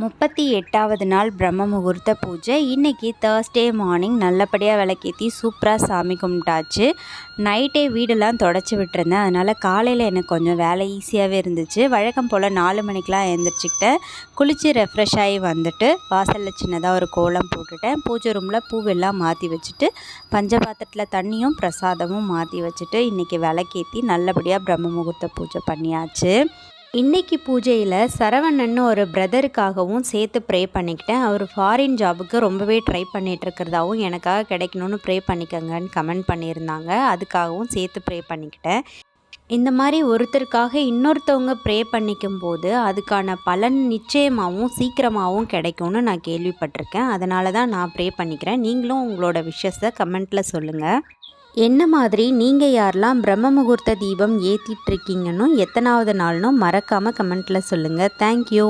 38வது நாள் பிரம்ம முகூர்த்த பூஜை. இன்றைக்கி தேர்ஸ்டே மார்னிங் நல்லபடியாக விளக்கேற்றி சூப்பராக சாமி கும்பிட்டாச்சு. நைட்டே வீடெல்லாம் தொடச்சி விட்டுருந்தேன். அதனால் காலையில் எனக்கு கொஞ்சம் வேலை ஈஸியாகவே இருந்துச்சு. வழக்கம் போல் 4 மணிக்கெலாம் எழுந்திரிச்சிக்கிட்டேன். குளித்து ரெஃப்ரெஷ் ஆகி வந்துட்டு வாசலில் சின்னதாக ஒரு கோலம் போட்டுட்டேன். பூஜை ரூமில் பூவெல்லாம் மாற்றி வச்சுட்டு பஞ்சபாத்திரத்தில் தண்ணியும் பிரசாதமும் மாற்றி வச்சுட்டு இன்றைக்கி விளக்கேற்றி நல்லபடியாக பிரம்ம முகூர்த்த பூஜை பண்ணியாச்சு. இன்றைக்கி பூஜையில் சரவணன்னு ஒரு பிரதருக்காகவும் சேர்த்து ப்ரே பண்ணிக்கிட்டேன். அவர் ஃபாரின் ஜாபுக்கு ரொம்பவே ட்ரை பண்ணிகிட்ருக்கிறதாவும் எனக்காக கிடைக்கணும்னு ப்ரே பண்ணிக்கங்கன்னு கமெண்ட் பண்ணியிருந்தாங்க. அதுக்காகவும் சேர்த்து ப்ரே பண்ணிக்கிட்டேன். இந்த மாதிரி ஒருத்தருக்காக இன்னொருத்தவங்க ப்ரே பண்ணிக்கும் போது அதுக்கான பலன் நிச்சயமாகவும் சீக்கிரமாகவும் கிடைக்கும்னு நான் கேள்விப்பட்டிருக்கேன். அதனால தான் நான் ப்ரே பண்ணிக்கிறேன். நீங்களும் உங்களோட விஷஸை கமெண்ட்டில் சொல்லுங்கள். என்ன மாதிரி நீங்கள் யாரெல்லாம் பிரம்ம முகூர்த்த தீபம் ஏற்றிட்டுருக்கீங்கன்னு எத்தனாவது நாள்னு மறக்காமல் கமெண்ட்டில் சொல்லுங்கள். தேங்க்யூ.